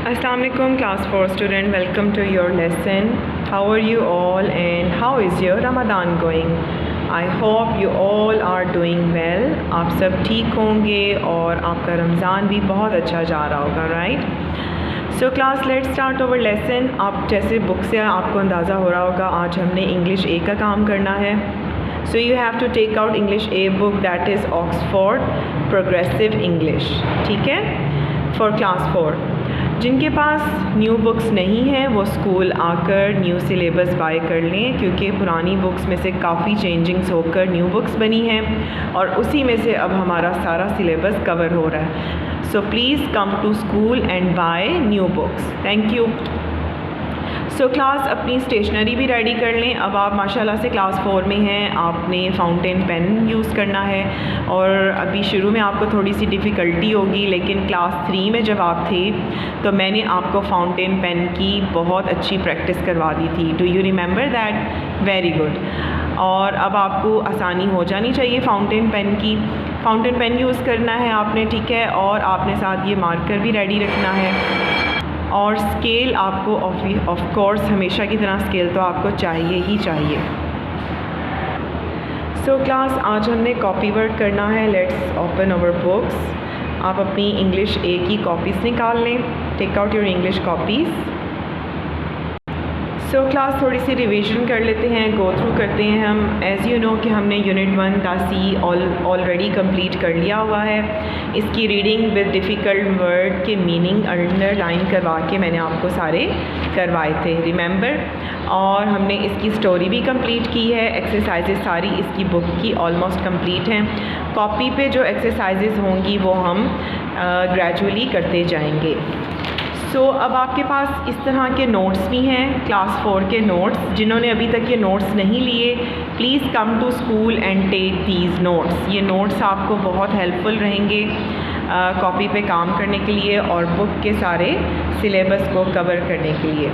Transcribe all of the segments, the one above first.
Assalamu alaikum class 4 student, welcome to your lesson. How are you all and how is your Ramadan going? I hope you all are doing well. आप सब ठीक होंगे और आपका रमज़ान भी बहुत अच्छा जा रहा होगा, right? So class let's start over lesson. आप जैसे बुक से आपको अंदाज़ा हो रहा होगा आज हमने इंग्लिश ए का काम करना है। So you have to take out English A book, that is Oxford progressive English, ठीक है, फॉर क्लास 4। जिनके पास न्यू बुक्स नहीं हैं वो स्कूल आकर न्यू सिलेबस बाय कर लें, क्योंकि पुरानी बुक्स में से काफ़ी चेंजिंग्स होकर न्यू बुक्स बनी हैं और उसी में से अब हमारा सारा सिलेबस कवर हो रहा है। So please come to school and buy new books. Thank you. So class अपनी स्टेशनरी भी रेडी कर लें। अब आप माशाल्लाह से क्लास 4 में हैं, आपने फाउंटेन पेन यूज़ करना है और अभी शुरू में आपको थोड़ी सी डिफ़िकल्टी होगी, लेकिन क्लास 3 में जब आप थे तो मैंने आपको फाउंटेन पेन की बहुत अच्छी प्रैक्टिस करवा दी थी। Do you remember that? Very good. और अब आपको आसानी हो जानी चाहिए फाउंटेन पेन की। फाउंटेन पेन यूज़ करना है आपने, ठीक है, और आपने साथ ये मार्कर भी रेडी रखना है और स्केल आपको ऑफ कोर्स हमेशा की तरह स्केल तो आपको चाहिए ही चाहिए। सो क्लास आज हमने कॉपी वर्क करना है। Let's open our books. आप अपनी इंग्लिश ए की कॉपीज़ निकाल लें। Take out your English copies. So class थोड़ी सी रिवीजन कर लेते हैं, गो थ्रू करते हैं हम। एज़ यू नो कि हमने यूनिट 1 का सी ऑलरेडी कंप्लीट कर लिया हुआ है। इसकी रीडिंग विद डिफ़िकल्ट वर्ड के मीनिंग अंडरलाइन करवा के मैंने आपको सारे करवाए थे, रिमेंबर। और हमने इसकी स्टोरी भी कंप्लीट की है। एक्सरसाइजेज सारी इसकी बुक की ऑलमोस्ट कंप्लीट हैं। कॉपी पे जो एक्सरसाइजेज होंगी वो हम ग्रेजुअली करते जाएंगे। सो अब आपके पास इस तरह के नोट्स भी हैं, क्लास 4 के नोट्स। जिन्होंने अभी तक ये नोट्स नहीं लिए, please come to school and take these notes. ये नोट्स आपको बहुत हेल्पफुल रहेंगे कॉपी पे काम करने के लिए और बुक के सारे सिलेबस को कवर करने के लिए।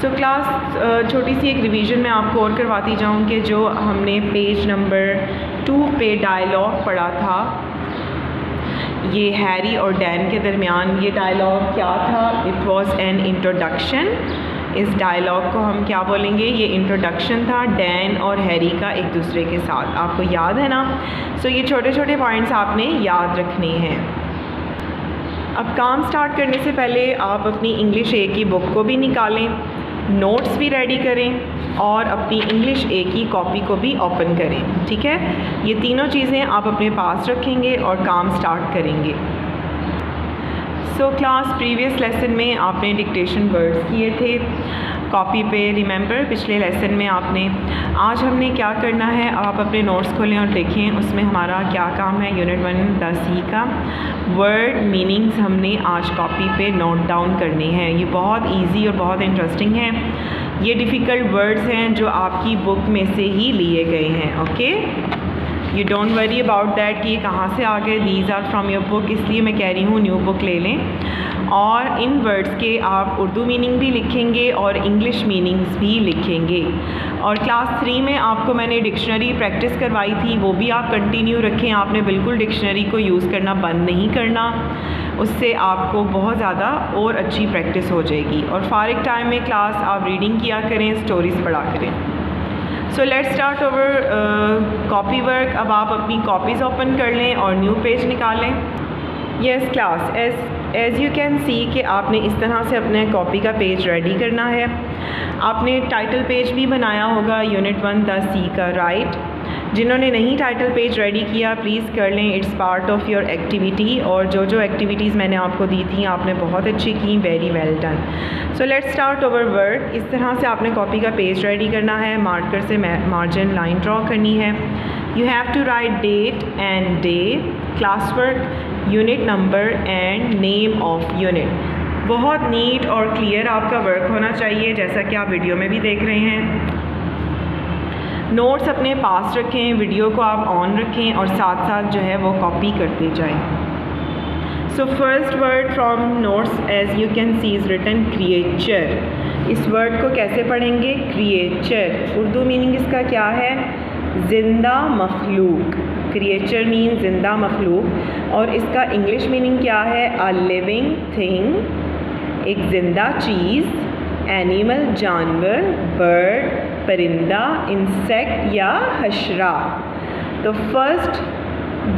सो क्लास छोटी सी एक रिवीजन मैं आपको और करवाती जाऊँ कि जो हमने पेज नंबर 2 पे डायलॉग पढ़ा था, ये हैरी और डैन के दरमियान ये डायलॉग क्या था? It was an introduction. इस डायलॉग को हम क्या बोलेंगे? ये इंट्रोडक्शन था डैन और हैरी का एक दूसरे के साथ। आपको याद है ना? सो ये छोटे छोटे पॉइंट्स आपने याद रखने हैं। अब काम स्टार्ट करने से पहले आप अपनी इंग्लिश ए की बुक को भी निकालें, नोट्स भी रेडी करें और अपनी इंग्लिश ए की कॉपी को भी ओपन करें, ठीक है। ये तीनों चीज़ें आप अपने पास रखेंगे और काम स्टार्ट करेंगे। सो क्लास प्रीवियस लेसन में आपने डिक्टेशन वर्ड्स किए थे कॉपी पे, रिमेंबर पिछले लेसन में आपने। आज हमने क्या करना है, आप अपने नोट्स खोलें और देखें उसमें हमारा क्या काम है। यूनिट 1 द सी का वर्ड मीनिंग्स हमने आज कॉपी पे नोट डाउन करने हैं। ये बहुत इजी और बहुत इंटरेस्टिंग है। ये डिफ़िकल्ट वर्ड्स हैं जो आपकी बुक में से ही लिए गए हैं, okay. You don't worry about that कि ये कहाँ से आ गए, these are from your book, इसलिए मैं कह रही हूँ न्यू बुक ले लें। और इन वर्ड्स के आप उर्दू मीनिंग भी लिखेंगे और इंग्लिश मीनिंग्स भी लिखेंगे। और क्लास 3 में आपको मैंने डिक्शनरी प्रैक्टिस करवाई थी, वो भी आप कंटिन्यू रखें। आपने बिल्कुल डिक्शनरी को यूज़ करना बंद नहीं करना, उससे आपको बहुत ज़्यादा और अच्छी प्रैक्टिस हो जाएगी। और फारिग टाइम में क्लास आप रीडिंग किया करें, स्टोरीज़ पढ़ा करें। So let's start over copy work. अब आप अपनी कॉपीज़ ओपन कर लें और न्यू पेज निकालें। Yes class, as you can सी कि आपने इस तरह से अपने कॉपी का पेज रेडी करना है। आपने टाइटल पेज भी बनाया होगा यूनिट 1 द सी का, राइट। जिन्होंने नहीं टाइटल पेज रेडी किया प्लीज़ कर लें, it's part of your activity. और जो जो एक्टिविटीज़ मैंने आपको दी थी आपने बहुत अच्छी की, very well done. So let's start over work. इस तरह से आपने कॉपी का पेज रेडी करना है, मार्कर से मार्जिन लाइन ड्रॉ करनी है। You have to write date and day, class work, unit number and name of unit. बहुत नीट और क्लियर आपका वर्क होना चाहिए, जैसा कि आप वीडियो में भी देख रहे हैं। नोट्स अपने पास रखें, वीडियो को आप ऑन रखें और साथ साथ जो है वो कॉपी करते जाएं। So first word from notes as you can see is written creature. इस वर्ड को कैसे पढ़ेंगे? क्रिएचर। उर्दू मीनिंग इसका क्या है? ज़िंदा मखलूक। क्रिएचर मीन ज़िंदा मखलूक। और इसका इंग्लिश मीनिंग क्या है? अ लिविंग थिंग एक ज़िंदा चीज़, एनिमल जानवर, बर्ड परिंदा, इंसेक्ट या हशरा। तो फर्स्ट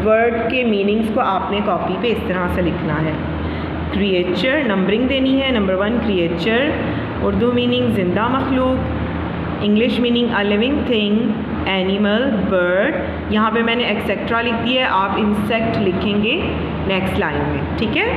वर्ड के मीनिंग्स को आपने कॉपी पे इस तरह से लिखना है। क्रिएचर, नंबरिंग देनी है। नंबर 1 क्रिएचर, उर्दू मीनिंग ज़िंदा मखलूक, English meaning a living thing, animal bird. यहाँ पे मैंने एक्सेट्रा लिख दिया है, आप इंसेक्ट लिखेंगे नेक्स्ट लाइन में, ठीक है।